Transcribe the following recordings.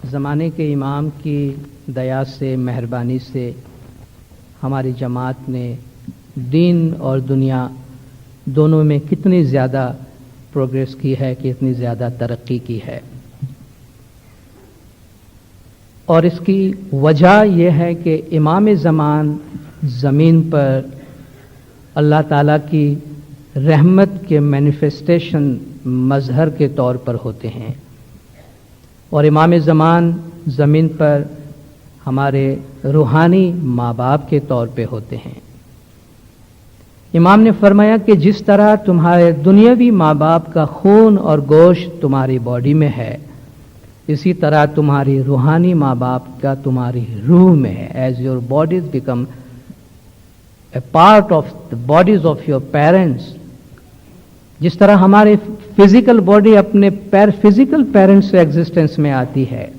ज़माने के इमाम की दया से, मेहरबानी से हमारी जमात ने दीन और दुनिया दोनों में कितनी ज़्यादा प्रोग्रेस की है, कितनी ज़्यादा तरक्की की है। और इसकी वजह यह है कि इमाम ज़मान ज़मीन पर अल्लाह ताला की रहमत के मैनिफेस्टेशन मज़हर के तौर पर होते हैं, और इमाम ज़मान ज़मीन पर हमारे रूहानी माँ बाप के तौर पे होते हैं। इमाम ने फरमाया कि जिस तरह तुम्हारे दुनियावी माँ बाप का खून और गोश्त तुम्हारी बॉडी में है, इसी तरह तुम्हारी रूहानी माँ बाप का तुम्हारी रूह में है। As your bodies become a part of the bodies of your parents, जिस तरह हमारे फिजिकल बॉडी अपने फिजिकल पेरेंट्स से एग्जिस्टेंस में आती है,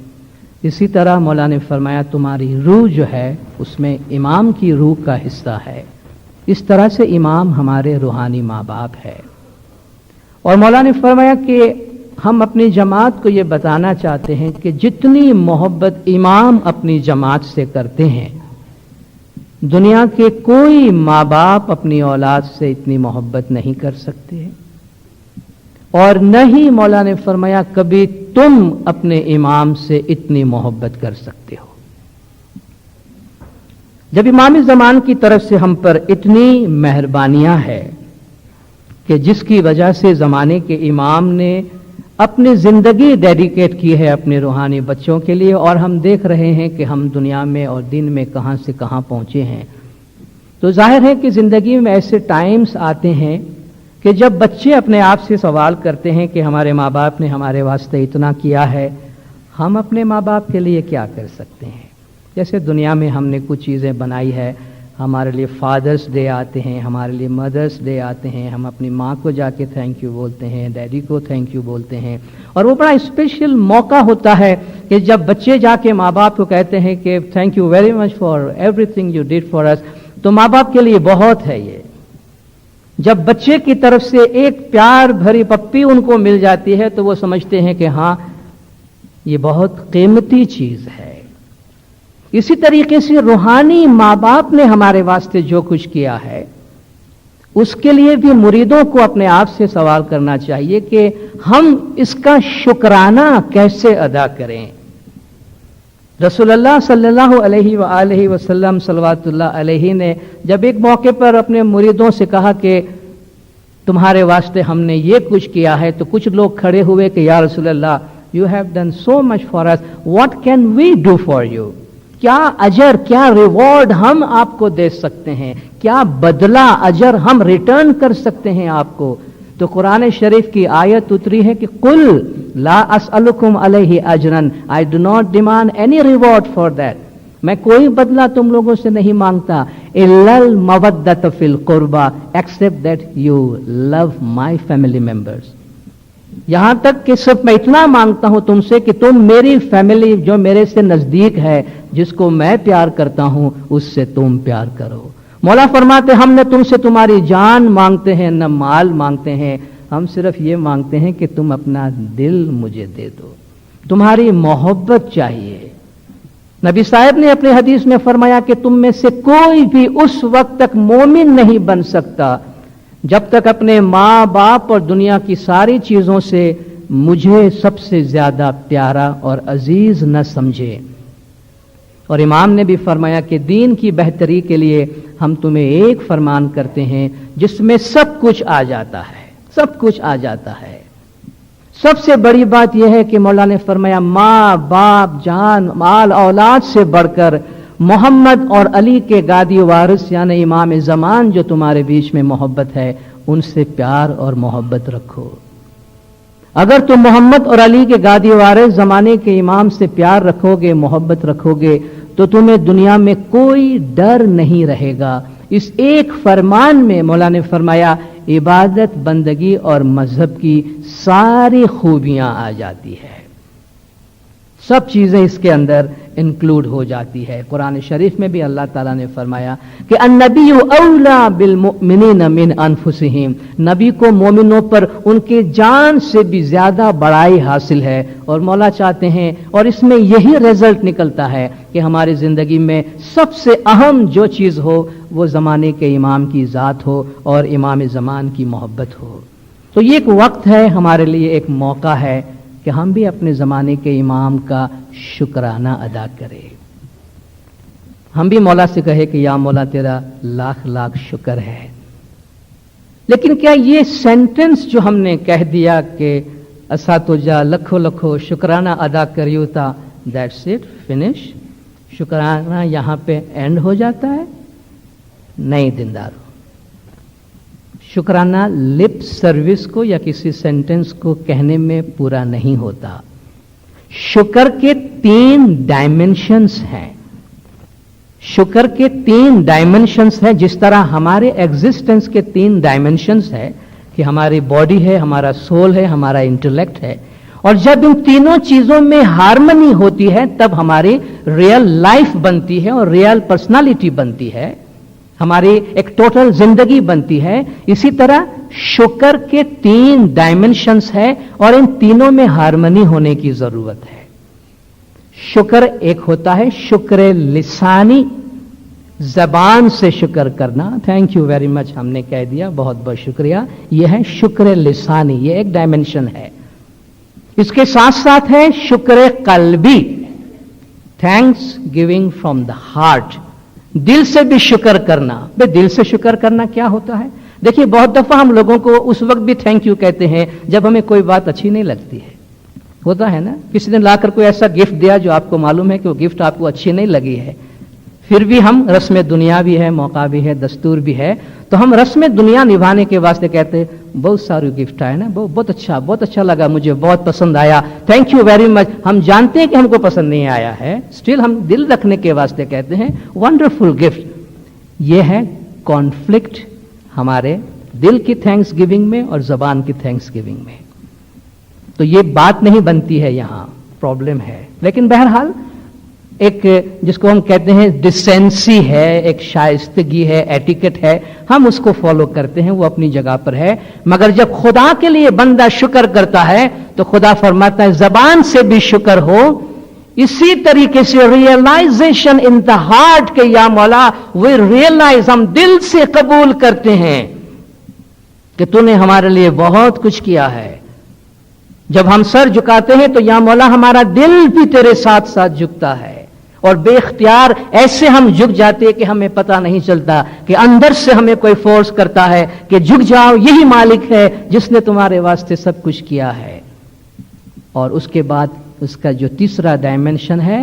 इसी तरह मौला ने फरमाया तुम्हारी रूह जो है उसमें इमाम की रूह का हिस्सा है। इस तरह से इमाम हमारे रूहानी माँ बाप है। और मौला ने फरमाया कि हम अपनी जमात को ये बताना चाहते हैं कि जितनी मोहब्बत इमाम अपनी जमात से करते हैं, दुनिया के कोई माँ बाप अपनी औलाद से इतनी मोहब्बत नहीं कर सकते हैं, और न ही मौला ने फरमाया कभी तुम अपने इमाम से इतनी मोहब्बत कर सकते हो। जब इमाम ज़मान की तरफ से हम पर इतनी मेहरबानियां है कि जिसकी वजह से ज़माने के इमाम ने अपनी ज़िंदगी डेडिकेट की है अपने रूहानी बच्चों के लिए, और हम देख रहे हैं कि हम दुनिया में और दिन में कहां से कहां पहुंचे हैं। तो जाहिर है कि ज़िंदगी में ऐसे टाइम्स आते हैं कि जब बच्चे अपने आप से सवाल करते हैं कि हमारे माँ बाप ने हमारे वास्ते इतना किया है, हम अपने माँ बाप के लिए क्या कर सकते हैं। जैसे दुनिया में हमने कुछ चीज़ें बनाई है, हमारे लिए फादर्स डे आते हैं, हमारे लिए मदर्स डे आते हैं, हम अपनी माँ को जाके थैंक यू बोलते हैं, डैडी को थैंक यू बोलते हैं, और वो बड़ा स्पेशल मौका होता है कि जब बच्चे जाके माँ बाप को कहते हैं कि thank you very much for everything you did for us, तो माँ बाप के लिए बहुत है ये। जब बच्चे की तरफ से एक प्यार भरी पप्पी उनको मिल जाती है तो वो समझते हैं कि हाँ ये बहुत कीमती चीज है। इसी तरीके से रूहानी माँ बाप ने हमारे वास्ते जो कुछ किया है उसके लिए भी मुरीदों को अपने आप से सवाल करना चाहिए कि हम इसका शुक्राना कैसे अदा करें। रसूलुल्लाह सल्लल्लाहु अलैहि वसल्लम सल्लल्लाहु अलैहि ने जब एक मौके पर अपने मुरीदों से कहा कि तुम्हारे वास्ते हमने ये कुछ किया है, तो कुछ लोग खड़े हुए कि या रसूलल्लाह you have done so much for us, what can we do for you. क्या अजर, क्या रिवॉर्ड हम आपको दे सकते हैं, क्या बदला अजर हम रिटर्न कर सकते हैं आपको। तो कुरान शरीफ की आयत उतरी है कि कुल ला असअलुकुम अलैहि अजरन, I do not demand any reward for that, मैं कोई बदला तुम लोगों से नहीं मांगता, इल्लल मवद्दत फिल कुर्बा, except that you love my family members. यहां तक कि सिर्फ मैं इतना मांगता हूं तुमसे कि तुम मेरी फैमिली जो मेरे से नजदीक है, जिसको मैं प्यार करता हूं, उससे तुम प्यार करो। मौला फरमाते हमने तुमसे तुम्हारी जान मांगते हैं, न माल मांगते हैं, हम सिर्फ ये मांगते हैं कि तुम अपना दिल मुझे दे दो, तुम्हारी मोहब्बत चाहिए। नबी साहब ने अपने हदीस में फरमाया कि तुम में से कोई भी उस वक्त तक मोमिन नहीं बन सकता जब तक अपने माँ बाप और दुनिया की सारी चीजों से मुझे सबसे ज्यादा प्यारा और अजीज न समझे। और इमाम ने भी फरमाया कि दीन की बेहतरी के लिए हम तुम्हें एक फरमान करते हैं जिसमें सब कुछ आ जाता है, सब कुछ आ जाता है। सबसे बड़ी बात यह है कि मौला ने फरमाया माँ बाप जान माल औलाद से बढ़कर मोहम्मद और अली के गादी वारिस यानी इमाम ज़मान जो तुम्हारे बीच में मोहब्बत है, उनसे प्यार और मोहब्बत रखो। अगर तुम मोहम्मद और अली के गादी वारिस ज़माने के इमाम से प्यार रखोगे, मोहब्बत रखोगे, तो तुम्हें दुनिया में कोई डर नहीं रहेगा। इस एक फरमान में मौला ने फरमाया इबादत बंदगी और मजहब की सारी खूबियां आ जाती है। सब चीजें इसके अंदर इंक्लूड हो जाती है। कुरान शरीफ में भी अल्लाह ताला ने फरमाया कि अन्नबिय्यु औला बिल मुमिनीन मिन अनफुसिहिम, नबी को मोमिनों पर उनके जान से भी ज्यादा बड़ाई हासिल है। और मौला चाहते हैं, और इसमें यही रिजल्ट निकलता है कि हमारी जिंदगी में सबसे अहम जो चीज हो वो जमाने के इमाम की जात हो और इमाम ज़मान की मोहब्बत हो। तो ये एक वक्त है हमारे लिए, एक मौका है कि हम भी अपने ज़माने के इमाम का शुक्राना अदा करें। हम भी मौला से कहे कि या मौला तेरा लाख लाख शुक्र है। लेकिन क्या ये सेंटेंस जो हमने कह दिया कि असा तुझा लखो लखो शुक्राना अदा करियो था, दैट्स इट, फिनिश, शुक्राना यहाँ पे एंड हो जाता है? नहीं दीनदारो, शुक्राना लिप सर्विस को या किसी सेंटेंस को कहने में पूरा नहीं होता। शुक्र के 3 डायमेंशंस हैं। शुक्र के 3 डायमेंशंस हैं। जिस तरह हमारे एग्जिस्टेंस के 3 डायमेंशंस है कि हमारी बॉडी है, हमारा सोल है, हमारा इंटेलेक्ट है, और जब इन तीनों चीजों में हार्मनी होती है तब हमारी रियल लाइफ बनती है और रियल पर्सनालिटी बनती है, हमारी एक टोटल जिंदगी बनती है। इसी तरह शुक्र के 3 डायमेंशंस है और इन तीनों में हार्मनी होने की जरूरत है। शुक्र एक होता है शुक्र लिसानी, जबान से शुक्र करना, थैंक यू वेरी मच, हमने कह दिया, बहुत बहुत शुक्रिया। यह है शुक्र लिसानी, यह एक डायमेंशन है। इसके साथ साथ है शुक्र कल्बी, thanks giving from the heart, दिल से भी शुक्र करना। भाई दिल से शुक्र करना क्या होता है? देखिए बहुत दफा हम लोगों को उस वक्त भी थैंक यू कहते हैं जब हमें कोई बात अच्छी नहीं लगती है, होता है ना। किसी ने लाकर कोई ऐसा गिफ्ट दिया जो आपको मालूम है कि वो गिफ्ट आपको अच्छी नहीं लगी है, फिर भी हम रस्म दुनिया भी है, मौका भी है, दस्तूर भी है, तो हम रस्म दुनिया निभाने के वास्ते कहते हैं बहुत सारे गिफ्ट आए ना, बहुत अच्छा लगा, मुझे बहुत पसंद आया, थैंक यू वेरी मच। हम जानते हैं कि हमको पसंद नहीं आया है, स्टिल हम दिल रखने के वास्ते कहते हैं वंडरफुल गिफ्ट। ये है कॉन्फ्लिक्ट हमारे दिल की थैंक्स गिविंग में और जबान की थैंक्स गिविंग में। तो ये बात नहीं बनती है, यहां प्रॉब्लम है। लेकिन बहरहाल एक जिसको हम कहते हैं डिसेंसी है, एक शाइस्तगी है, एटिकेट है, हम उसको फॉलो करते हैं, वो अपनी जगह पर है। मगर जब खुदा के लिए बंदा शुक्र करता है तो खुदा फरमाता है जबान से भी शुक्र हो। इसी तरीके से रियलाइजेशन इन द हार्ट के या मौला, वे रियलाइज, हम दिल से कबूल करते हैं कि तूने हमारे लिए बहुत कुछ किया है। जब हम सर झुकाते हैं तो या मौला हमारा दिल भी तेरे साथ साथ झुकता है, और बेख्तियार ऐसे हम झुक जाते हैं कि हमें पता नहीं चलता कि अंदर से हमें कोई फोर्स करता है कि झुक जाओ, यही मालिक है जिसने तुम्हारे वास्ते सब कुछ किया है। और उसके बाद उसका जो तीसरा डायमेंशन है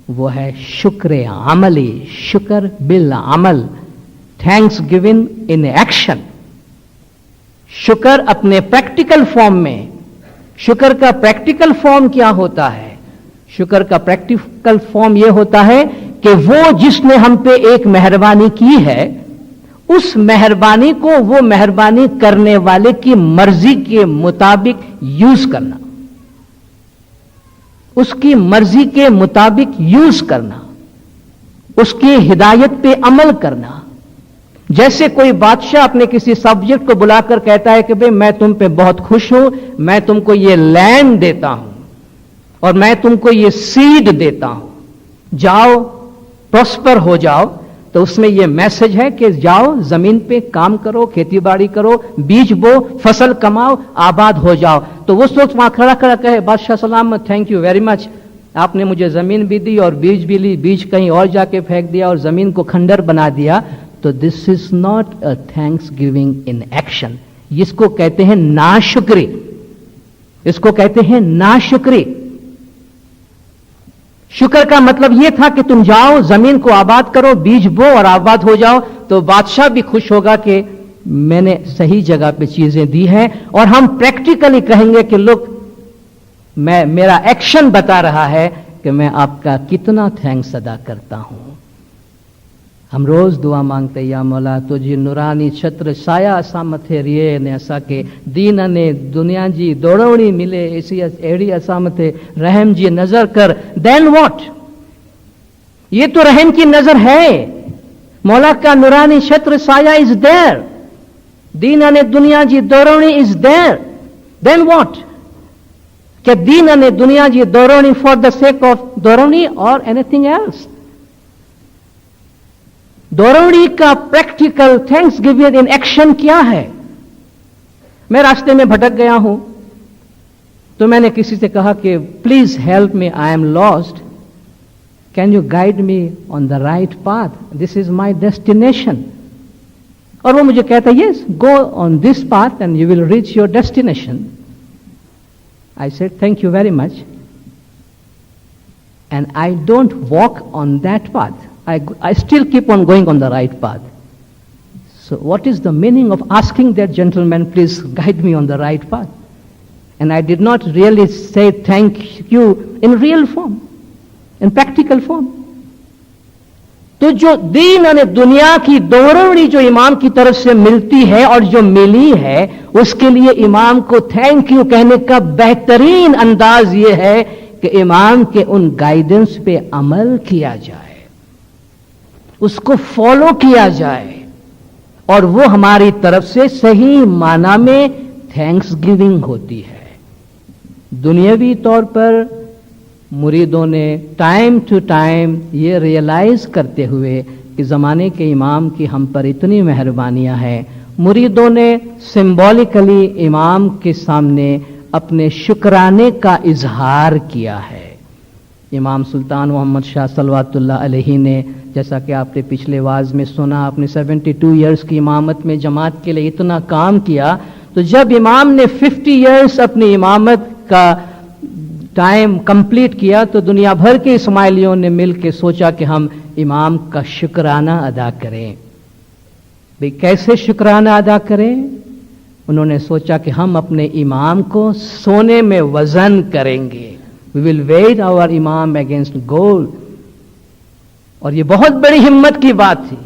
वो है शुक्र अमली, शुक्र bill Amal, thanks giving in action. शुक्र अपने प्रैक्टिकल फॉर्म में, शुक्र का प्रैक्टिकल फॉर्म क्या होता है? शुक्र का प्रैक्टिकल फॉर्म यह होता है कि वो जिसने हम पे एक मेहरबानी की है, उस मेहरबानी को वो मेहरबानी करने वाले की मर्जी के मुताबिक यूज करना, उसकी मर्जी के मुताबिक यूज करना, उसकी हिदायत पे अमल करना। जैसे कोई बादशाह अपने किसी सब्जेक्ट को बुलाकर कहता है कि भाई मैं तुम पे बहुत खुश हूं, मैं तुमको ये लैंड देता हूं और मैं तुमको ये सीड देता हूं, जाओ प्रॉस्पर हो जाओ, तो उसमें ये मैसेज है कि जाओ जमीन पे काम करो, खेती बाड़ी करो, बीज बो, फसल कमाओ, आबाद हो जाओ। तो वो सोच वहां खड़ा खड़ा कहे बादशाह सलाम, थैंक यू वेरी मच, आपने मुझे जमीन भी दी और बीज भी ली, बीज कहीं और जाके फेंक दिया और जमीन को खंडर बना दिया। तो this is not a thanks giving in action, इसको कहते हैं नाशुक्री, इसको कहते हैं नाशुक्री। शुक्र का मतलब यह था कि तुम जाओ जमीन को आबाद करो, बीज बो और आबाद हो जाओ, तो बादशाह भी खुश होगा कि मैंने सही जगह पे चीजें दी हैं। और हम प्रैक्टिकली कहेंगे कि लोग, मेरा एक्शन बता रहा है कि मैं आपका कितना थैंक्स अदा करता हूं। हम रोज दुआ मांगते या मौला तुझी नुरानी छत्र साया असा मथे रिए ने असा के दीन ने दुनिया जी दौड़वणी मिले ऐसी अड़ी असा मथे रहम जी नजर कर। देन व्हाट, ये तो रहम की नजर है। मौला का नुरानी छत्र साया इज देयर, दीन ने दुनिया जी दौड़वणी इज देयर। देन व्हाट, क्या दीन ने दुनिया जी दौड़वणी फॉर द सेक ऑफ दौड़वणी और एनीथिंग एल्स? दौड़वणी का practical thanks giving in action क्या है? मैं रास्ते में भटक गया हूं तो मैंने किसी से कहा कि please help me, I am lost, can you guide me on the right path, this is my destination. और वो मुझे कहता yes, go on this path and you will reach your destination. I said, thank you very much. And I don't walk on that path. I still keep on going on the right path. So what is the meaning of asking that gentleman, please guide me on the right path? And I did not really say thank you in real form, in practical form. तो जो दीन ने दुनिया की दौड़वणी जो इमाम की तरफ से मिलती है और जो मिली है, उसके लिए इमाम को थैंक यू कहने का बेहतरीन अंदाज ये है कि इमाम के उन गाइडेंस पे अमल किया जाए, उसको फॉलो किया जाए और वो हमारी तरफ से सही माना में थैंक्स गिविंग होती है। दुनियावी तौर पर मुरीदों ने टाइम टू टाइम ये रियलाइज करते हुए कि ज़माने के इमाम की हम पर इतनी मेहरबानियां हैं, मुरीदों ने सिंबॉलिकली इमाम के सामने अपने शुक्राने का इजहार किया है। इमाम सुल्तान मोहम्मद शाह सलवातुल्लाह अलैहि ने, जैसा कि आपने पिछले वाज में सुना, अपने 72 इयर्स की इमामत में जमात के लिए इतना काम किया, तो जब इमाम ने 50 इयर्स अपनी इमामत का टाइम कंप्लीट किया तो दुनिया भर के इस्माइलियों ने मिलकर सोचा कि हम इमाम का शुक्राना अदा करें। भाई कैसे शुक्राना अदा करें? उन्होंने सोचा कि हम अपने इमाम को सोने में वजन करेंगे, वी विल वेट आवर इमाम अगेंस्ट गोल्ड। और ये बहुत बड़ी हिम्मत की बात थी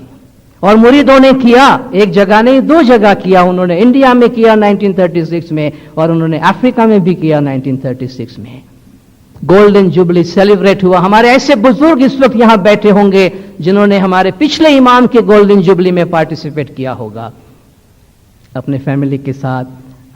और मुरीदों ने किया, एक जगह नहीं 2 जगह किया। उन्होंने इंडिया में किया 1936 में और उन्होंने अफ्रीका में भी किया 1936 में। गोल्डन जुबली सेलिब्रेट हुआ। हमारे ऐसे बुजुर्ग इस वक्त यहां बैठे होंगे जिन्होंने हमारे पिछले इमाम के गोल्डन जुबली में पार्टिसिपेट किया होगा, अपने फैमिली के साथ,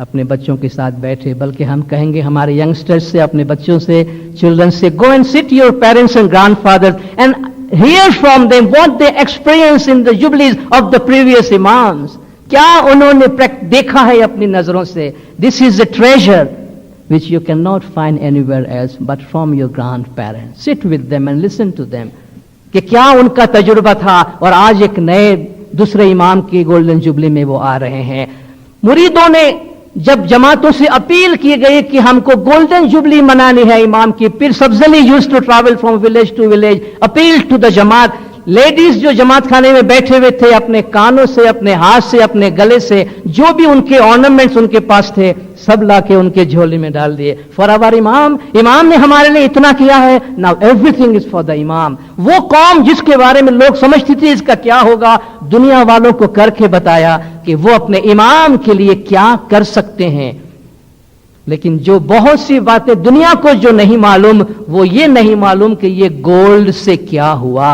अपने बच्चों के साथ बैठे। बल्कि हम कहेंगे हमारे यंगस्टर्स से, अपने बच्चों से, चिल्ड्रन से, go and sit your parents and grandfathers and hear from them what they experience in the jubilees of the previous imams. क्या उन्होंने देखा है अपनी नजरों से? This is a treasure which you cannot find anywhere else but from your grandparents. Sit with them and listen to them. कि क्या उनका तजुर्बा था और आज एक नए दूसरे इमाम की गोल्डन जुबली में वो आ रहे हैं। मुरीदों ने जब जमातों से अपील की गई कि हमको गोल्डन जुबली मनानी है इमाम की, Pir Sabzali used to travel from village to village, appeal to the जमात। लेडीज जो जमात खाने में बैठे हुए थे, अपने कानों से, अपने हाथ से, अपने गले से जो भी उनके ऑर्नामेंट्स उनके पास थे सब लाके उनके झोली में डाल दिए। फॉर आवर इमाम, इमाम ने हमारे लिए इतना किया है, now everything is for the इमाम। वो कौम जिसके बारे में लोग समझती थी इसका क्या होगा, दुनिया वालों को करके बताया कि वो अपने इमाम के लिए क्या कर सकते हैं। लेकिन जो बहुत सी बातें दुनिया को जो नहीं मालूम, वो ये नहीं मालूम कि ये गोल्ड से क्या हुआ।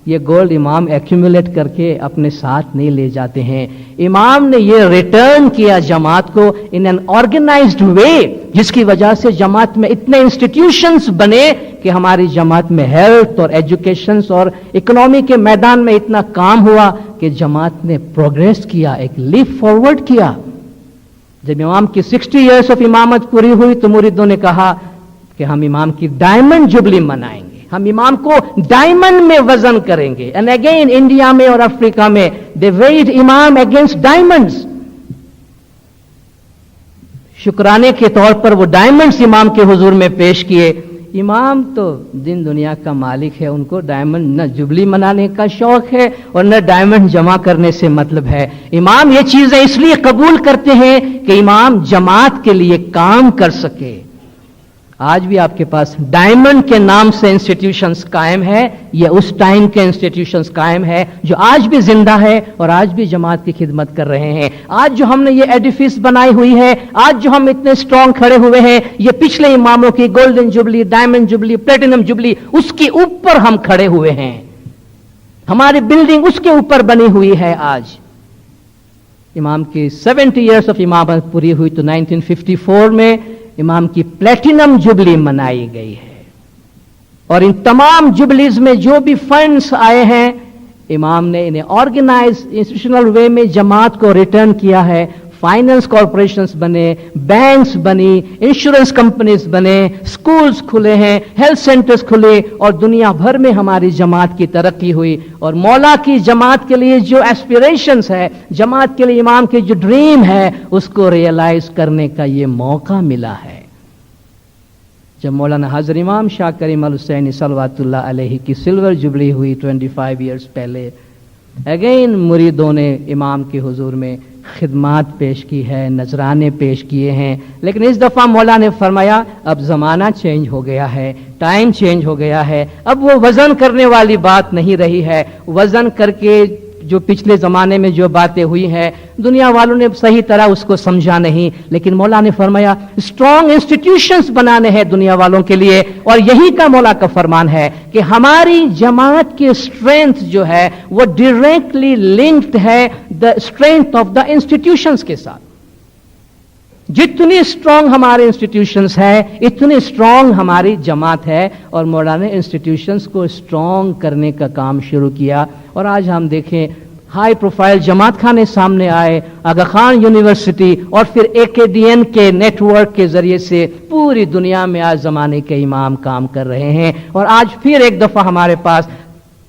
ये गोल्ड इमाम एक्यूमुलेट करके अपने साथ नहीं ले जाते हैं। इमाम ने ये रिटर्न किया जमात को इन एन ऑर्गेनाइज्ड वे, जिसकी वजह से जमात में इतने इंस्टीट्यूशंस बने कि हमारी जमात में हेल्थ और एजुकेशन और इकोनॉमी के मैदान में इतना काम हुआ कि जमात ने प्रोग्रेस किया, एक लीप फॉरवर्ड किया। जब इमाम की 60 इयर्स ऑफ इमामत पूरी हुई तो मुरीदों ने कहा कि हम इमाम की डायमंड जुबली मनाएंगे, हम इमाम को डायमंड में वजन करेंगे। एंड अगेन इंडिया में और अफ्रीका में दे वेट इमाम अगेंस्ट डायमंड्स। शुक्राने के तौर पर वो डायमंड्स इमाम के हुजूर में पेश किए। इमाम तो दिन दुनिया का मालिक है, उनको डायमंड न जुबली मनाने का शौक है और न डायमंड जमा करने से मतलब है। इमाम ये चीजें इसलिए कबूल करते हैं कि इमाम जमात के लिए काम कर सके। आज भी आपके पास डायमंड के नाम से इंस्टीट्यूशंस कायम है। ये उस टाइम के इंस्टीट्यूशंस कायम है जो आज भी जिंदा है और आज भी जमात की खिदमत कर रहे हैं। आज जो हमने ये एडिफिस बनाई हुई है, आज जो हम इतने स्ट्रांग खड़े हुए हैं, ये पिछले इमामों की golden jubilee, diamond jubilee, platinum jubilee, उसके ऊपर हम खड़े हुए हैं। हमारी बिल्डिंग उसके ऊपर बनी हुई है। आज इमाम की 70 इयर्स ऑफ इमामत पूरी हुई तो 1954 में इमाम की प्लेटिनम जुबली मनाई गई है। और इन तमाम जुबलीज में जो भी फंड्स आए हैं, इमाम ने इन्हें ऑर्गेनाइज इंस्टीट्यूशनल वे में जमात को रिटर्न किया है। फाइनेंस कॉरपोरेशंस बने, बैंक्स बनी, इंश्योरेंस कंपनीज बने, स्कूल्स खुले हैं, हेल्थ सेंटर्स खुले और दुनिया भर में हमारी जमात की तरक्की हुई। और मौला की जमात के लिए जो एस्पिरेशंस है, जमात के लिए इमाम की जो ड्रीम है, उसको रियलाइज करने का ये मौका मिला है। जब मौलाना हज़रत इमाम शाह करीम अल हुसैनी सल्लल्लाहु अलैहि की सिल्वर जुबली हुई 25 इयर्स पहले, अगेन मुरीदों ने इमाम के हुजूर में खिदमात पेश की है, नजराने पेश किए हैं। लेकिन इस दफा मौला ने फरमाया अब जमाना चेंज हो गया है, टाइम चेंज हो गया है। अब वो वजन करने वाली बात नहीं रही है। वजन करके जो पिछले जमाने में जो बातें हुई हैं, दुनिया वालों ने सही तरह उसको समझा नहीं। लेकिन मौला ने फरमाया स्ट्रॉन्ग इंस्टीट्यूशंस बनाने हैं दुनिया वालों के लिए। और यही का मौला का फरमान है कि हमारी जमात की स्ट्रेंथ जो है वो डायरेक्टली लिंक्ड है the strength of the institutions के साथ। जितनी स्ट्रांग हमारे इंस्टीट्यूशंस है, इतनी स्ट्रांग हमारी जमात है। और मौला ने इंस्टीट्यूशंस को स्ट्रांग करने का काम शुरू किया। और आज हम देखें हाई प्रोफाइल जमात खाने सामने आए, आगा खान यूनिवर्सिटी और फिर AKDN के नेटवर्क के जरिए से पूरी दुनिया में आज जमाने के इमाम काम कर रहे हैं। और आज फिर एक दफा हमारे पास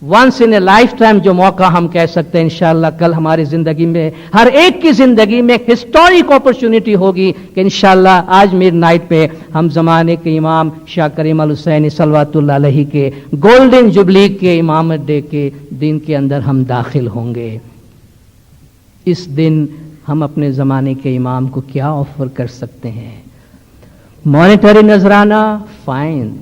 once in a lifetime जो मौका हम कह सकते हैं, इंशाअल्लाह कल हमारी जिंदगी में, हर एक की जिंदगी में हिस्टोरिक अपॉर्चुनिटी होगी कि इंशाअल्लाह आज मिडनाइट पे हम जमाने के इमाम शाह करीम अल हुसैनी सल्लल्लाहु अलैहि के गोल्डन जुबली के इमामत डे के दिन के अंदर हम दाखिल होंगे। इस दिन हम अपने जमाने के इमाम को क्या ऑफर कर सकते हैं? मॉनेटरी नजराना फाइन।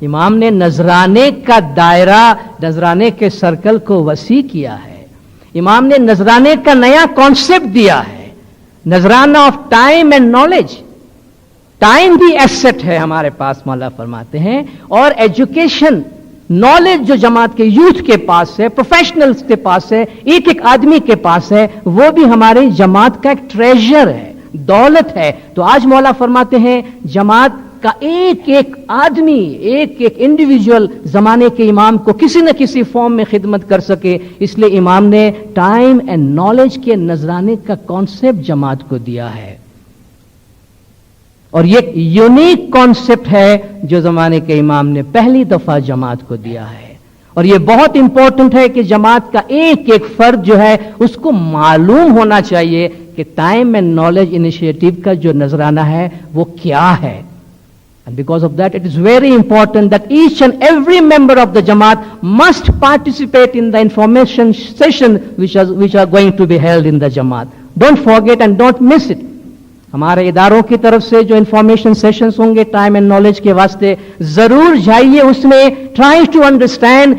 इमाम ने नजराने का दायरा, नजराने के सर्कल को वसी किया है। इमाम ने नजराने का नया कॉन्सेप्ट दिया है, नजराना of time and knowledge. Time भी एसेट है हमारे पास, मौला फरमाते हैं, और एजुकेशन, नॉलेज जो जमात के यूथ के पास है, प्रोफेशनल्स के पास है, एक एक आदमी के पास है, वो भी हमारी जमात का एक ट्रेजर है, दौलत है। तो आज मौला फरमाते हैं जमात का एक एक आदमी, एक एक इंडिविजुअल जमाने के इमाम को किसी न किसी फॉर्म में खिदमत कर सके, इसलिए इमाम ने टाइम एंड नॉलेज के नजराने का कॉन्सेप्ट जमात को दिया है। और ये यूनिक कॉन्सेप्ट है जो जमाने के इमाम ने पहली दफा जमात को दिया है। और ये बहुत इंपॉर्टेंट है कि जमात का एक एक फर्द जो है उसको मालूम होना चाहिए कि टाइम एंड नॉलेज इनिशिएटिव का जो नजराना है वो क्या है। And because of that, it is very important that each and every member of the Jamaat must participate in the information session which are going to be held in the Jamaat. Don't forget and don't miss it. हमारे इदारों की तरफ से जो information sessions होंगे time and knowledge के वास्ते, जरूर जाइए उसमें, ट्राई टू अंडरस्टैंड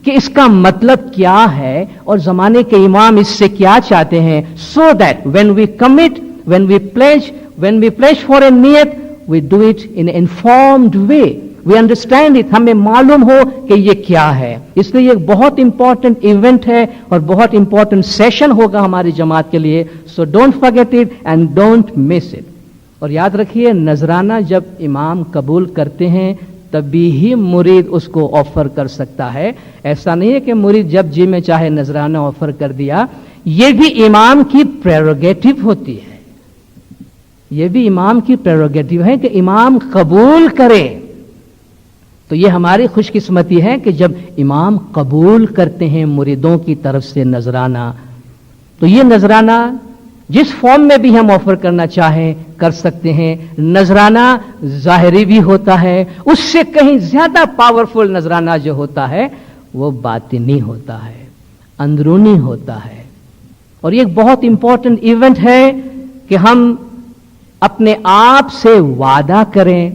कि इसका मतलब क्या है और जमाने के इमाम इससे क्या चाहते हैं, so that when we commit, when we pledge for a niyat, we do it in an informed way. We understand it. हमें मालूम हो कि ये क्या है। इसलिए ये बहुत इंपॉर्टेंट इवेंट है और बहुत इंपॉर्टेंट सेशन होगा हमारी जमात के लिए। So don't forget it and don't miss it. और याद रखिए, नजराना जब इमाम कबूल करते हैं तभी ही मुरीद उसको ऑफर कर सकता है। ऐसा नहीं है कि मुरीद जब जी में चाहे नजराना ऑफर कर दिया। ये भी इमाम की प्रेरोगेटिव होती है। ये भी इमाम की प्रेरोगेटिव है कि इमाम कबूल करे। तो ये हमारी खुशकिस्मती है कि जब इमाम कबूल करते हैं मुरीदों की तरफ से नजराना, तो ये नजराना जिस फॉर्म में भी हम ऑफर करना चाहें कर सकते हैं। नजराना जाहिरी भी होता है, उससे कहीं ज्यादा पावरफुल नजराना जो होता है वो बातिनी होता है, अंदरूनी होता है। और ये एक बहुत इंपॉर्टेंट इवेंट है कि हम अपने आप से वादा करें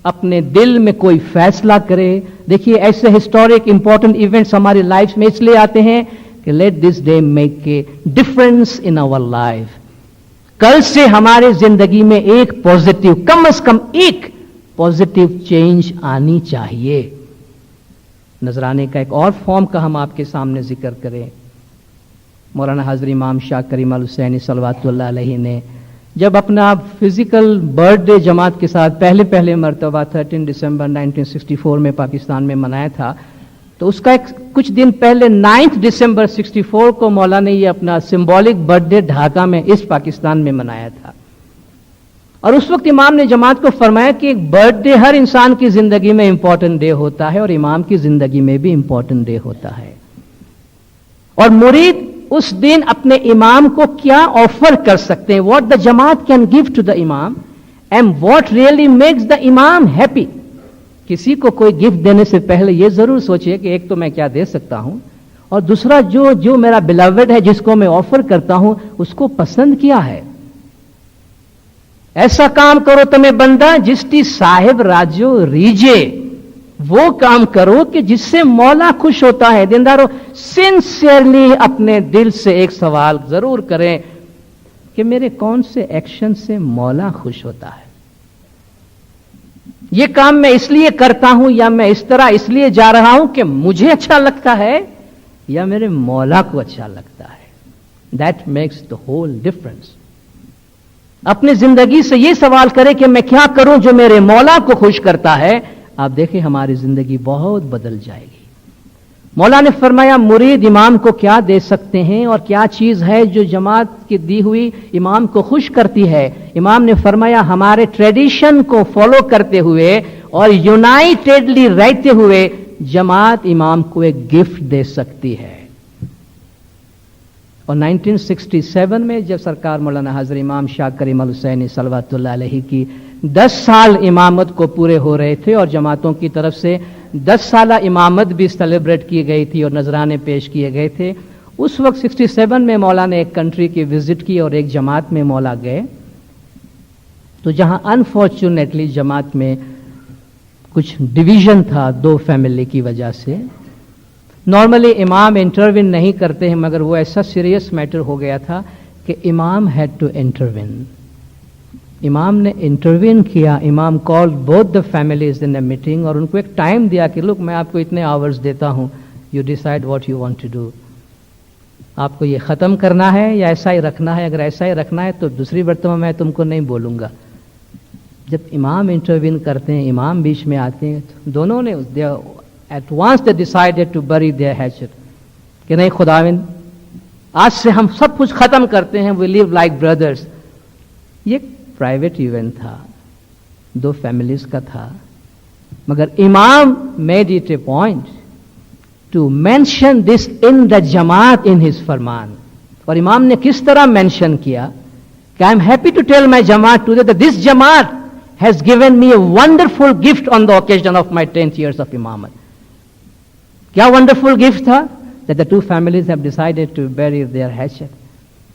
اپنے دل میں کوئی فیصلہ کرے. دیکھیے ایسے ہسٹورک امپورٹنٹ ایونٹس ہماری لائف میں اس لیے آتے ہیں کہ let this day make a difference in our life. کل سے ہمارے زندگی میں ایک پازیٹو، کم از کم ایک پازیٹو چینج آنی چاہیے. نذرانے کا ایک اور فارم کا ہم آپ کے سامنے ذکر کریں. مولانا حضرت امام شاہ کریم الحسینی صلوات اللہ علیہ نے جب اپنا فزیکل برتھ ڈے جماعت کے ساتھ پہلے مرتبہ 13 دسمبر 1964 میں پاکستان میں منایا تھا، تو اس کا کچھ دن پہلے 9 دسمبر 64 کو مولا نے یہ اپنا سمبولک برتھ ڈے ڈھاکہ میں اس پاکستان میں منایا تھا. اور اس وقت امام نے جماعت کو فرمایا کہ ایک برتھ ڈے ہر انسان کی زندگی میں امپورٹنٹ ڈے ہوتا ہے اور امام کی زندگی میں بھی امپورٹنٹ ڈے ہوتا ہے. اور مرید اس دن اپنے امام کو کیا آفر کر سکتے ہیں، واٹ دا جماعت کین گیو ٹو دا امام and what really makes the امام ہیپی. کسی کو کوئی گفٹ دینے سے پہلے یہ ضرور سوچئے کہ ایک تو میں کیا دے سکتا ہوں، اور دوسرا جو میرا بلاوڈ ہے جس کو میں آفر کرتا ہوں اس کو پسند کیا ہے. ایسا کام کرو تمہیں بندہ جس کی صاحب راجو ریجے، وہ کام کرو کہ جس سے مولا خوش ہوتا ہے. دیندارو سنسیئرلی اپنے دل سے ایک سوال ضرور کریں کہ میرے کون سے ایکشن سے مولا خوش ہوتا ہے. یہ کام میں اس لیے کرتا ہوں یا میں اس طرح اس لیے جا رہا ہوں کہ مجھے اچھا لگتا ہے یا میرے مولا کو اچھا لگتا ہے. That makes the whole difference. اپنی زندگی سے یہ سوال کرے کہ میں کیا کروں جو میرے مولا کو خوش کرتا ہے. آپ دیکھیں ہماری زندگی بہت بدل جائے گی. مولا نے فرمایا مرید امام کو کیا دے سکتے ہیں اور کیا چیز ہے جو جماعت کی دی ہوئی امام کو خوش کرتی ہے. امام نے فرمایا ہمارے ٹریڈیشن کو فالو کرتے ہوئے اور یونائٹڈلی رہتے ہوئے جماعت امام کو ایک گفٹ دے سکتی ہے. اور 1967 میں جب سرکار مولانا حضرت امام شاہ کریم الحسینی صلوات اللہ علیہ کی 10 سال امامت کو پورے ہو رہے تھے اور جماعتوں کی طرف سے 10 سالہ امامت بھی سیلیبریٹ کی گئی تھی اور نذرانے پیش کیے گئے تھے. اس وقت 67 میں مولا نے ایک کنٹری کی وزٹ کی اور ایک جماعت میں مولا گئے، تو جہاں انفارچونیٹلی جماعت میں کچھ ڈویژن تھا 2 فیملی کی وجہ سے. نارملی امام انٹروین نہیں کرتے ہیں، مگر وہ ایسا سیریس میٹر ہو گیا تھا کہ امام ہیڈ ٹو انٹروین. امام نے انٹروین کیا. امام call both the families in a meeting اور ان کو ایک ٹائم دیا کہ لوک میں آپ کو اتنے آورز دیتا ہوں، you decide what you want to do. آپ کو یہ ختم کرنا ہے یا ایسا ہی رکھنا ہے؟ اگر ایسا ہی رکھنا ہے تو دوسری مرتبہ میں تم کو نہیں بولوں گا. جب امام انٹروین کرتے ہیں، امام بیچ میں آتے ہیں، دونوں نے at once they decided to bury their hatchet کہ نہیں خداوند آج سے ہم سب کچھ ختم کرتے ہیں، we live like brothers. یہ پرائیویٹ ایونٹ تھا، 2 فیملیز کا تھا، مگر امام made it a point to mention this in the جماعت in his فرمان. اور امام نے کس طرح مینشن کیا کہ I am happy to tell my جماعت today that this جماعت has given me a wonderful gift on the occasion of my 10th years of imamat. کیا ونڈرفل گفٹ تھا؟ that the 2 families have decided to bury their hatchet.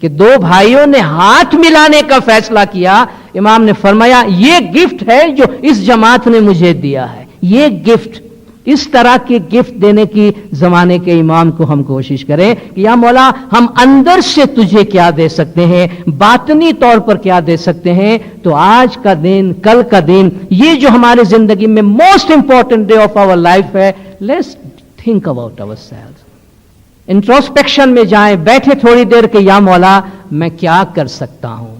کہ 2 بھائیوں نے ہاتھ ملانے کا فیصلہ کیا. امام نے فرمایا یہ گفٹ ہے جو اس جماعت نے مجھے دیا ہے. یہ گفٹ، اس طرح کے گفٹ دینے کی زمانے کے امام کو ہم کوشش کریں کہ یا مولا ہم اندر سے تجھے کیا دے سکتے ہیں، باطنی طور پر کیا دے سکتے ہیں. تو آج کا دن، کل کا دن، یہ جو ہماری زندگی میں most important day of our life ہے، let's think about ourselves. Introspection میں جائیں، بیٹھے تھوڑی دیر کہ یا مولا میں کیا کر سکتا ہوں.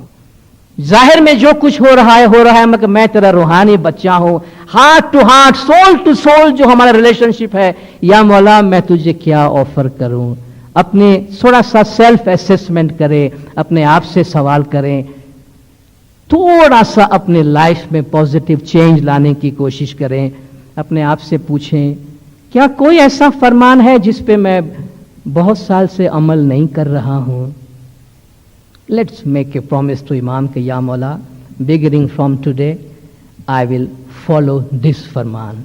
ظاہر میں جو کچھ ہو رہا ہے مگر میں تیرا روحانی بچہ ہوں. Heart to heart, soul to soul جو ہمارا ریلیشن شپ ہے، یا مولا میں تجھے کیا آفر کروں. اپنے تھوڑا سا سیلف اسیسمنٹ کریں، اپنے آپ سے سوال کریں، تھوڑا سا اپنے لائف میں پازیٹیو چینج لانے کی کوشش کریں. اپنے آپ سے پوچھیں کیا کوئی ایسا فرمان ہے جس پہ میں بہت سال سے عمل نہیں کر رہا ہوں. Let's make a promise to امام کہ یا مولا beginning from today I will follow this فرمان.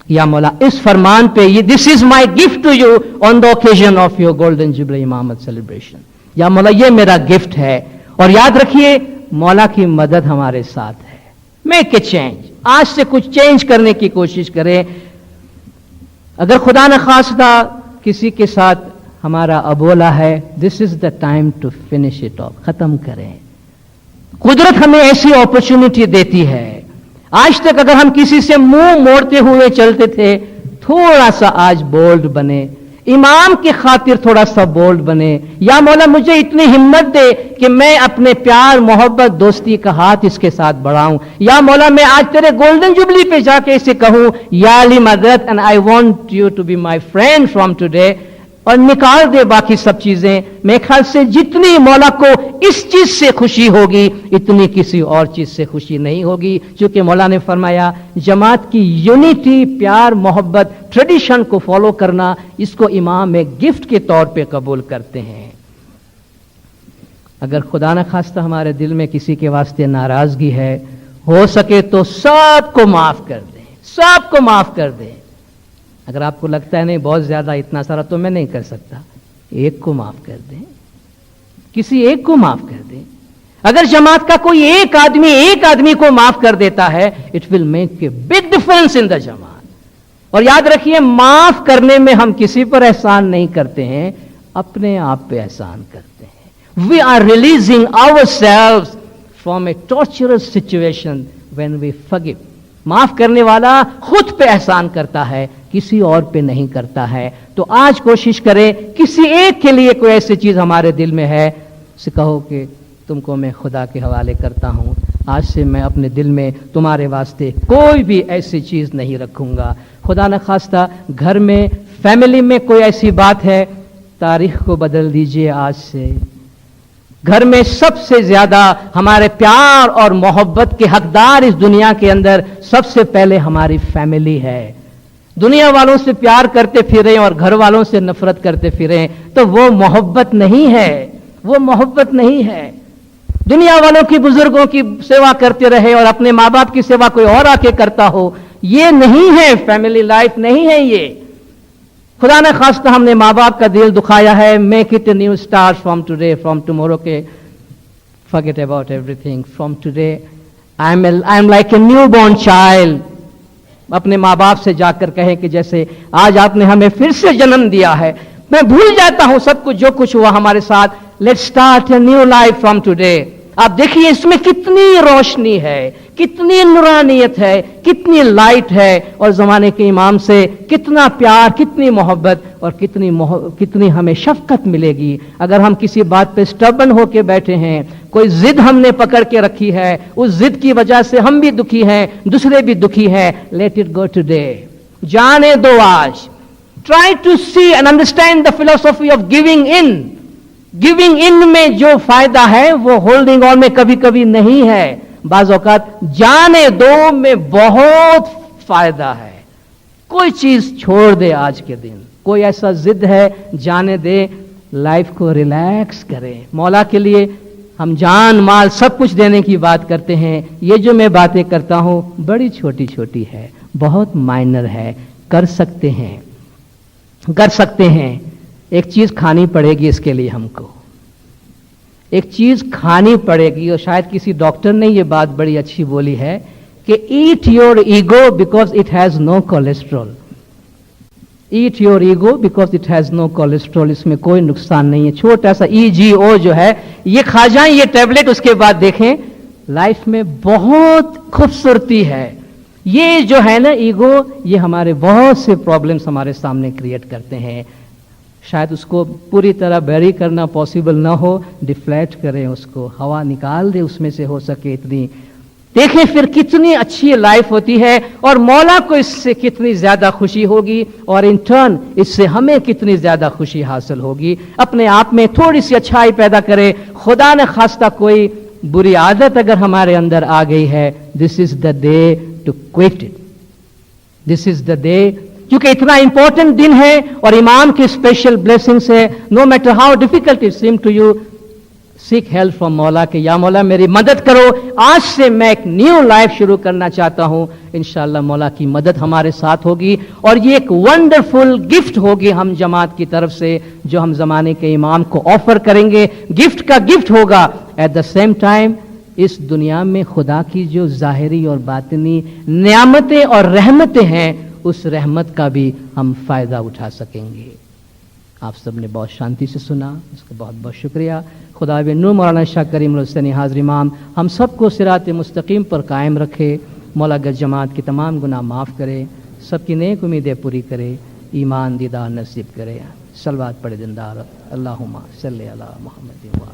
یا مولا اس فرمان پہ یہ this is my gift to you on the occasion of your golden jubilee امامت سیلیبریشن. یا مولا یہ میرا گفٹ ہے. اور یاد رکھیے مولا کی مدد ہمارے ساتھ ہے. Make a change. आज से कुछ चेंज करने की कोशिश करें। अगर खुदा न खास्ता किसी के साथ हमारा अबोला है, this is the time to finish it off, खत्म करें। कुदरत हमें ऐसी अपॉर्चुनिटी देती है। आज तक अगर हम किसी से मुंह मोड़ते हुए चलते थे, थोड़ा सा आज बोल्ड बने, इमाम की खातिर थोड़ा सा बोल्ड बने। या मौला मुझे इतनी हिम्मत दे कि मैं अपने प्यार मोहब्बत दोस्ती का हाथ इसके साथ बढ़ाऊं। या मौला मैं आज तेरे गोल्डन जुबली पे जाके इसे कहूं, या अली मदद and I want you to be my friend from today, और निकाल दे बाकी सब चीजें। मेरे ख्याल से जितनी मौला को इस चीज से खुशी होगी, इतनी किसी और चीज से खुशी नहीं होगी। क्योंकि मौला ने फरमाया जमात की यूनिटी, प्यार मोहब्बत, ट्रेडिशन को फॉलो करना, इसको इमाम एक गिफ्ट के तौर पे कबूल करते हैं। अगर खुदा न खास्ता हमारे दिल में किसी के वास्ते नाराजगी है, हो सके तो सबको माफ कर दें, सबको माफ कर दें। अगर आपको लगता है नहीं बहुत ज्यादा इतना सारा तो मैं नहीं कर सकता, एक को माफ कर दें, किसी एक को माफ कर दें। अगर जमात का कोई एक आदमी को माफ कर देता है, it will make a big difference in the जमात। और याद रखिए, माफ करने में हम किसी पर एहसान नहीं करते हैं, अपने आप पे एहसान करते हैं। We are releasing ourselves from a torturous situation when we forgive. माफ करने वाला खुद पे एहसान करता है, किसी और पे नहीं करता है। तो आज कोशिश करें, किसी एक के लिए कोई ऐसी चीज हमारे दिल में है, से कहो कि तुमको मैं खुदा के हवाले करता हूं, आज से मैं अपने दिल में तुम्हारे वास्ते कोई भी ऐसी चीज नहीं रखूंगा। खुदा न खास्ता घर में, फैमिली में कोई ऐसी बात है, तारीख को बदल दीजिए आज से। घर में सबसे ज्यादा हमारे प्यार और मोहब्बत के हकदार इस दुनिया के अंदर सबसे पहले हमारी फैमिली है। दुनिया वालों से प्यार करते फिरें और घर वालों से नफरत करते फिरें तो वो मोहब्बत नहीं है, वो मोहब्बत नहीं है। दुनिया वालों की, बुजुर्गों की सेवा करते रहे और अपने माँ बाप की सेवा कोई और आके करता हो, ये नहीं है फैमिली लाइफ, नहीं है ये। खुदा ने खास्ता हमने माँ बाप का दिल दुखाया है, make it a new start from today, from tomorrow के forget about everything, from today I am like a new born child. अपने माँ बाप से जाकर कहें कि जैसे आज आपने हमें फिर से जन्म दिया है, मैं भूल जाता हूं सब कुछ जो कुछ हुआ हमारे साथ, let's start a new life from today. आप देखिए इसमें कितनी रोशनी है, कितनी नूरानियत है, कितनी लाइट है, और जमाने के इमाम से कितना प्यार, कितनी मोहब्बत और कितनी हमें शफकत मिलेगी। अगर हम किसी बात पे स्टबर्न होके बैठे हैं, कोई जिद हमने पकड़ के रखी है, उस जिद की वजह से हम भी दुखी हैं, दूसरे भी दुखी हैं, लेट इट गो टुडे, जाने दो आज। Try to see and understand the philosophy of giving in. Giving in में जो फायदा है वो होल्डिंग ऑन में कभी कभी नहीं है। बाज़ औक़ात जाने दो में बहुत फायदा है। कोई चीज छोड़ दे आज के दिन, कोई ऐसा जिद है, जाने दे, लाइफ को रिलैक्स करें। मौला के लिए हम जान माल सब कुछ देने की बात करते हैं। ये जो मैं बातें करता हूं बड़ी छोटी छोटी है, बहुत माइनर है, कर सकते हैं, कर सकते हैं। एक चीज खानी पड़ेगी, इसके लिए हमको एक चीज खानी पड़ेगी। और शायद किसी डॉक्टर ने ये बात बड़ी अच्छी बोली है कि eat your ego because it has no cholesterol. Eat your ego because it has no cholesterol. इसमें कोई नुकसान नहीं है। छोटा सा EGO जो है ये खा जाएं, ये टैबलेट, उसके बाद देखें लाइफ में बहुत खूबसूरती है। ये जो है ना ईगो, ये हमारे बहुत से प्रॉब्लम्स हमारे सामने क्रिएट करते हैं। शायद उसको पूरी तरह बैरी करना पॉसिबल ना हो, डिफ्लेक्ट करें उसको, हवा निकाल दे उसमें से हो सके इतनी। देखें फिर कितनी अच्छी लाइफ होती है और मौला को इससे कितनी ज्यादा खुशी होगी और इन टर्न इससे हमें कितनी ज्यादा खुशी हासिल होगी। अपने आप में थोड़ी सी अच्छाई पैदा करें। खुदा ने खास्ता कोई बुरी आदत अगर हमारे अंदर आ गई है, this is the day to quit it, this is the day. क्योंकि इतना इंपॉर्टेंट दिन है और इमाम की स्पेशल ब्लेसिंग्स है। No matter how difficult it seem to you, seek help from मौला के या मौला मेरी मदद करो, आज से मैं एक न्यू लाइफ शुरू करना चाहता हूं। इंशाअल्लाह मौला की मदद हमारे साथ होगी और ये एक वंडरफुल गिफ्ट होगी हम जमात की तरफ से जो हम जमाने के इमाम को ऑफर करेंगे। गिफ्ट का गिफ्ट होगा। एट द सेम टाइम اس دنیا میں خدا کی جو ظاہری اور باطنی نعمتیں اور رحمتیں ہیں اس رحمت کا بھی ہم فائدہ اٹھا سکیں گے۔ آپ سب نے بہت شانتی سے سنا، اس کا بہت بہت شکریہ۔ خدا بے نور مولانا شاہ کریم الحسینی حاضر امام ہم سب کو صراط مستقیم پر قائم رکھے، مولا گج جماعت کی تمام گناہ معاف کرے، سب کی نیک امیدیں پوری کرے، ایمان دیدار نصیب کرے۔ صلوات پڑھے دندار، اللہم صلی علی محمد۔